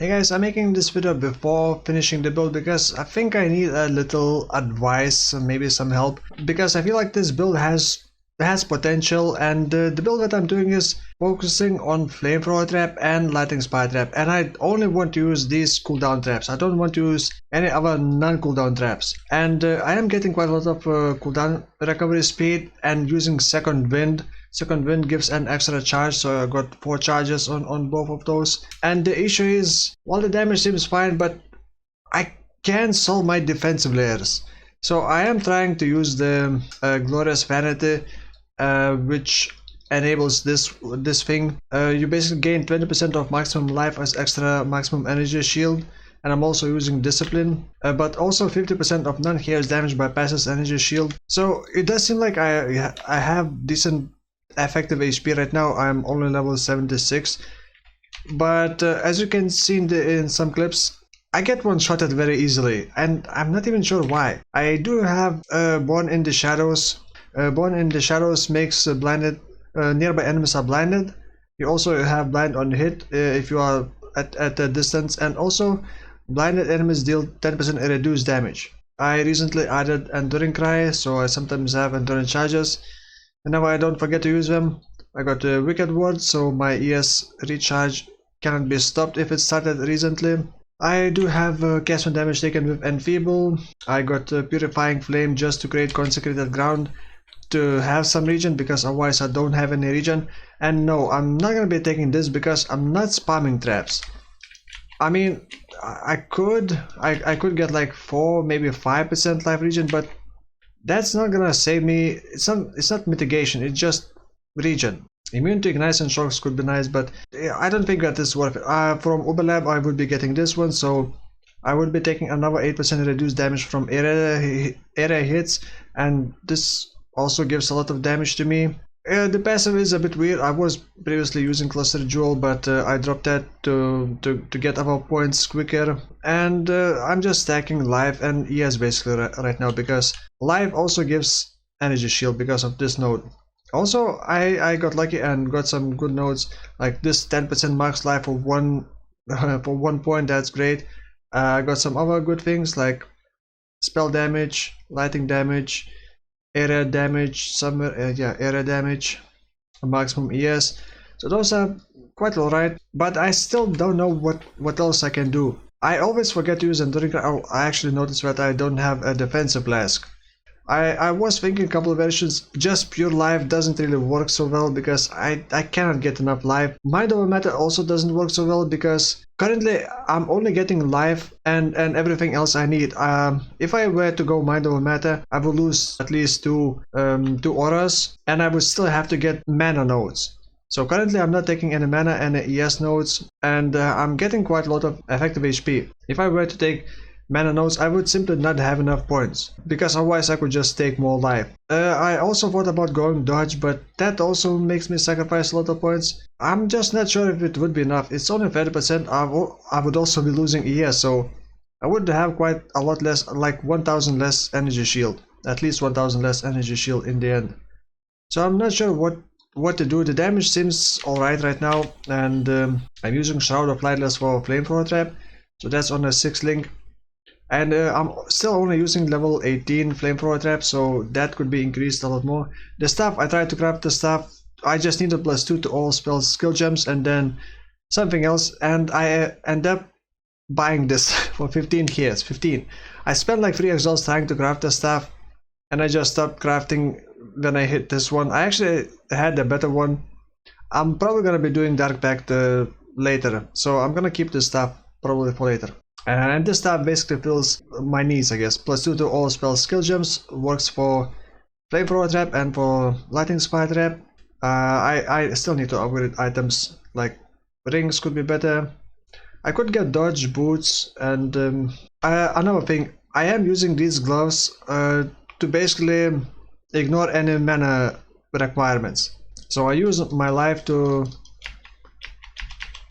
Hey guys, I'm making this video before finishing the build because I think I need a little advice, maybe some help, because I feel like this build has potential, and the build that I'm doing is focusing on Flamethrower trap and Lightning Spire trap, and I only want to use these cooldown traps. I don't want to use any other non-cooldown traps, and I am getting quite a lot of cooldown recovery speed and using Second Wind. Second Wind gives an extra charge, so I got 4 charges on both of those. And the issue is, while the damage seems fine, but I can't solve my defensive layers. So I am trying to use the Glorious Vanity, which enables this thing. You basically gain 20% of maximum life as extra maximum energy shield. And I'm also using Discipline, but also 50% of non-heals damage bypasses energy shield. So it does seem like I have decent effective HP right now. I'm only level 76, but as you can see in some clips, I get one-shotted very easily, and I'm not even sure why. I do have Born in the Shadows. Born in the Shadows makes blinded nearby enemies are blinded. You also have blind on hit if you are at a distance, and also blinded enemies deal 10% reduced damage. I recently added Enduring Cry, so I sometimes have Enduring Charges. Whenever I don't forget to use them, I got a Wicked Word, so my ES recharge cannot be stopped if it started recently. I do have cast when damage taken with Enfeeble. I got Purifying Flame just to create Consecrated Ground to have some regen, because otherwise I don't have any regen. And no, I'm not gonna be taking this because I'm not spamming traps. I mean, I could get like 4, maybe 5% life regen, but that's not gonna save me. It's not mitigation, it's just regen. Immune to ignites and shocks could be nice, but I don't think that is worth it. From Uberlab I would be getting this one, so I would be taking another 8% reduced damage from area hits, and this also gives a lot of damage to me. The passive is a bit weird. I was previously using Cluster Jewel, but I dropped that to get other points quicker, and I'm just stacking life and ES basically right now, because life also gives energy shield because of this node. Also, I got lucky and got some good nodes, like this 10% max life for one for 1 point. That's great. I got some other good things like spell damage, lighting damage, area damage, area damage, maximum ES. So those are quite alright, but I still don't know what else I can do. I always forget to use Enduring. Oh, I actually noticed that I don't have a defensive flask. I was thinking a couple of versions, just pure life doesn't really work so well because I cannot get enough life. Mind over matter also doesn't work so well because currently I'm only getting life and everything else I need. If I were to go mind over matter, I would lose at least two auras, and I would still have to get mana nodes. So currently I'm not taking any mana and ES nodes, and I'm getting quite a lot of effective HP. If I were to take mana nodes, I would simply not have enough points, because otherwise I could just take more life. I also thought about going dodge, but that also makes me sacrifice a lot of points. I'm just not sure if it would be enough. It's only 30%. I would also be losing ES, so I would have quite a lot less, like 1000 less energy shield, at least 1000 less energy shield in the end. So I'm not sure what to do. The damage seems alright right now, and I'm using Shroud of Lightless for Flamethrower trap, so that's on a 6 link. And I'm still only using level 18 Flamethrower trap, so that could be increased a lot more. The staff, I tried to craft the staff. I just need a +2 to all spell skill gems and then something else, and I end up buying this for 15 years. 15. I spent like 3 exiles trying to craft the staff, and I just stopped crafting when I hit this one. I actually had a better one. I'm probably gonna be doing Dark Pact later, so I'm gonna keep this staff probably for later. And this staff basically fills my needs, I guess. +2 to all spell skill gems works for Flamethrower trap and for Lightning Spire trap. I still need to upgrade items, like rings could be better. I could get dodge boots, and another thing, I am using these gloves to basically ignore any mana requirements. So I use my life to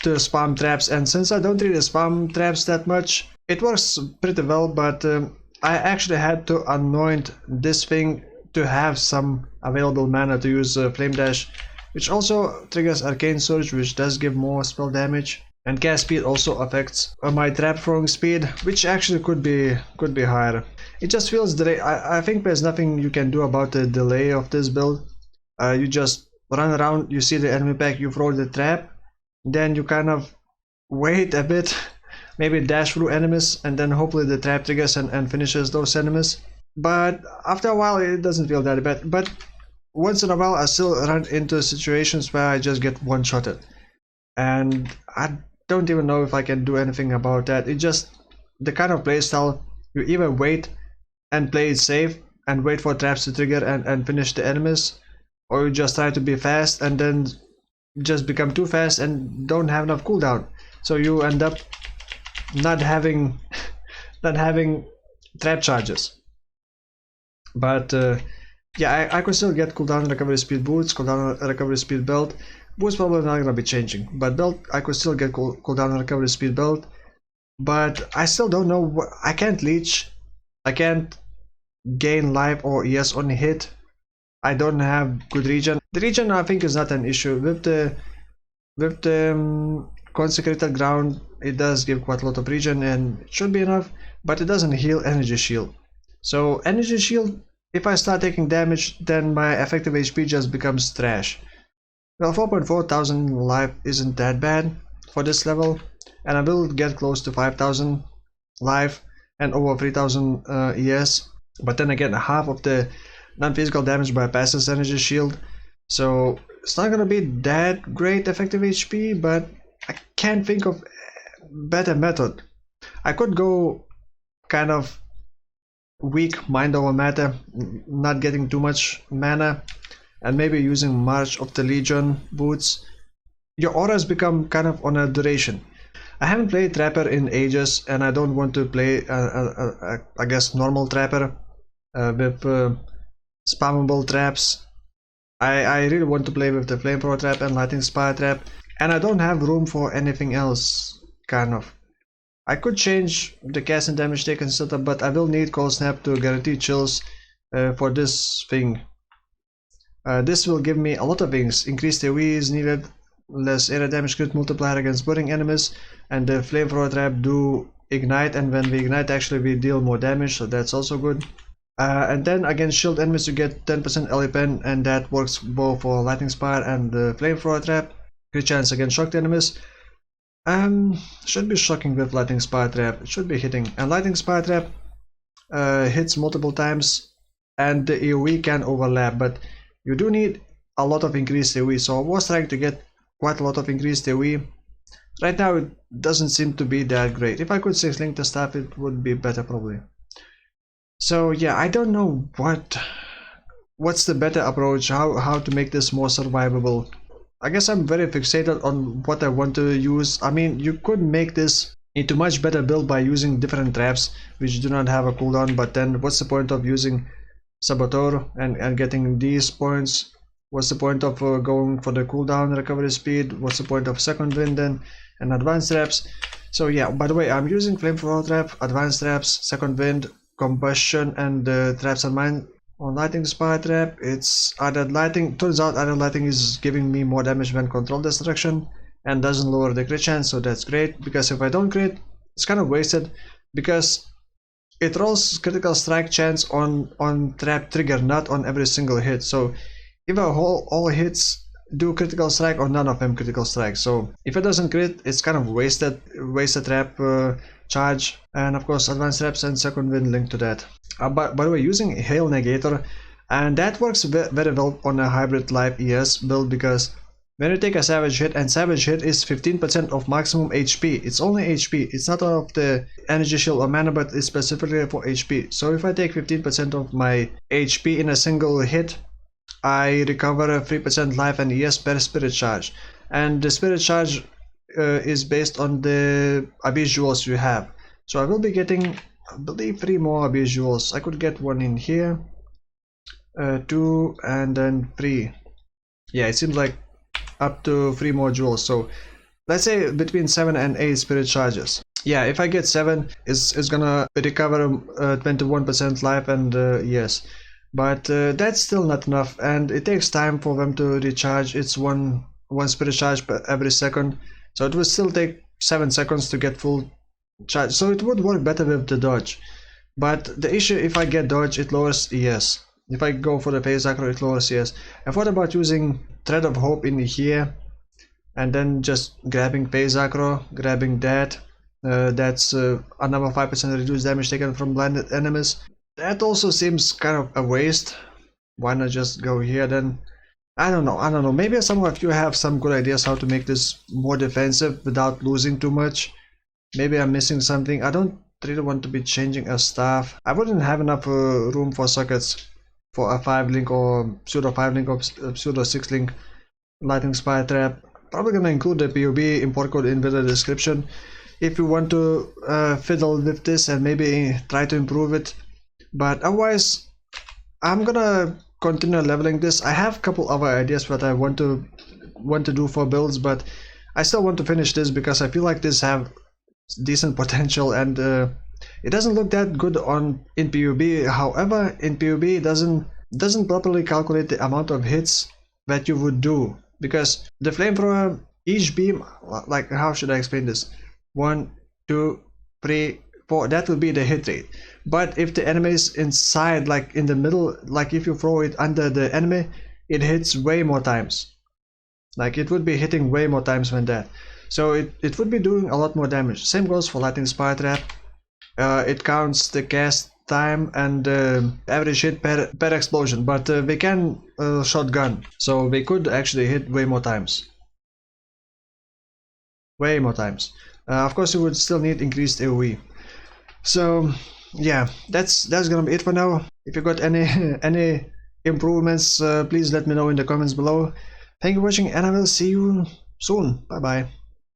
spam traps, and since I don't really spam traps that much, it works pretty well, but I actually had to anoint this thing to have some available mana to use Flame Dash, which also triggers Arcane Surge, which does give more spell damage. And cast speed also affects my trap throwing speed, which actually could be higher. It just feels delay. I think there's nothing you can do about the delay of this build. You just run around, you see the enemy pack, you throw the trap, then you kind of wait a bit, maybe dash through enemies, and then hopefully the trap triggers and finishes those enemies. But after a while it doesn't feel that bad. But once in a while I still run into situations where I just get one-shotted, and I don't even know if I can do anything about that. It's just the kind of playstyle you either wait and play it safe and wait for traps to trigger and finish the enemies, or you just try to be fast and then just become too fast and don't have enough cooldown, so you end up not having trap charges. But yeah, I could still get cooldown recovery speed boots, cooldown recovery speed belt. Boots probably not gonna be changing, but belt I could still get cooldown recovery speed belt. But I still don't know what I can't leech, I can't gain life or ES on hit. I don't have good regen. The regen I think is not an issue with the consecrated ground. It does give quite a lot of regen and it should be enough, but it doesn't heal energy shield. So energy shield, if I start taking damage, then my effective HP just becomes trash. Well, 4.4 thousand life isn't that bad for this level, and I will get close to 5,000 life and over 3,000 ES. But then again, half of the non-physical damage bypasses energy shield, so it's not gonna be that great effective HP, but I can't think of better method. I could go kind of weak mind over matter, not getting too much mana, and maybe using March of the Legion boots. Your auras become kind of on a duration. I haven't played Trapper in ages, and I don't want to play I guess normal Trapper with spammable traps. I really want to play with the Flamethrower trap and Lightning Spire trap, and I don't have room for anything else, kind of. I could change the cast and damage taken setup, but I will need Cold Snap to guarantee chills for this thing. This will give me a lot of things. Increased AoE is needed, less area damage crit multiplier against burning enemies, and the Flamethrower trap do ignite, and when we ignite actually we deal more damage, so that's also good. And then against shield enemies you get 10% LE pen, and that works both for Lightning Spire and the Flamethrower trap. Crit chance against shocked enemies. Should be shocking with Lightning Spire trap. It should be hitting, and Lightning Spire trap hits multiple times, and the AoE can overlap, but you do need a lot of increased AoE. So I was trying to get quite a lot of increased AoE. Right now it doesn't seem to be that great. If I could 6-link the staff, it would be better probably. So yeah, I don't know what's the better approach, how to make this more survivable. I guess I'm very fixated on what I want to use. I mean, you could make this into much better build by using different traps which do not have a cooldown, but then what's the point of using Saboteur and getting these points? What's the point of going for the cooldown recovery speed? What's the point of second wind then and advanced traps? So yeah, by the way, I'm using Flamethrower trap, advanced traps, second wind, combustion, and traps and mine. On Lightning Spire trap, it's added lighting. Turns out added lighting is giving me more damage when control destruction and doesn't lower the crit chance, so that's great, because if I don't crit, it's kind of wasted, because it rolls critical strike chance on trap trigger, not on every single hit. So either all hits do critical strike or none of them critical strike. So if it doesn't crit, it's kind of wasted trap charge, and of course advanced traps and second wind linked to that. By the way, using Hail Negator, and that works very well on a hybrid life ES build, because when you take a savage hit, and savage hit is 15% of maximum HP, it's only HP, it's not of the energy shield or mana, but it's specifically for HP. So if I take 15% of my HP in a single hit, I recover 3% life and ES per spirit charge, and the spirit charge is based on the Abyss Jewels you have. So I will be getting, I believe, 3 more Abyss Jewels. I could get one in here, 2, and then 3. Yeah, it seems like up to 3 more jewels. So let's say between 7 and 8 spirit charges. Yeah, if I get 7, it's gonna recover 21% life and yes. But that's still not enough, and it takes time for them to recharge. It's one spirit charge per every second, so it will still take 7 seconds to get full charge, so it would work better with the dodge. But the issue, if I get dodge, it lowers ES. If I go for the phase acro, it lowers ES. I thought about using Thread of Hope in here and then just grabbing phase acro, grabbing that. That's another 5% reduced damage taken from blinded enemies. That also seems kind of a waste. Why not just go here then? I don't know. Maybe some of you have some good ideas how to make this more defensive without losing too much. Maybe I'm missing something. I don't really want to be changing a staff. I wouldn't have enough room for sockets for a 5-link or pseudo 5-link or pseudo 6-link lightning spire trap. Probably gonna include the POB import code in the description if you want to fiddle with this and maybe try to improve it. But otherwise, I'm gonna continue leveling this. I have a couple other ideas what I want to do for builds, but I still want to finish this because I feel like this have decent potential, and it doesn't look that good in PUB. However, in PUB it doesn't properly calculate the amount of hits that you would do, because the flamethrower, each beam, like, how should I explain this? 1, 2, 3, 4, that would be the hit rate. But if the enemy is inside, like in the middle, like if you throw it under the enemy, it hits way more times. Like it would be hitting way more times than that. So it would be doing a lot more damage. Same goes for lightning spire trap. It counts the cast time and average hit per explosion, but they can shotgun, so they could actually hit way more times. Way more times. Of course, you would still need increased AoE. So yeah, that's gonna be it for now. If you got any improvements, please let me know in the comments below. Thank you for watching, and I will see you soon. Bye bye.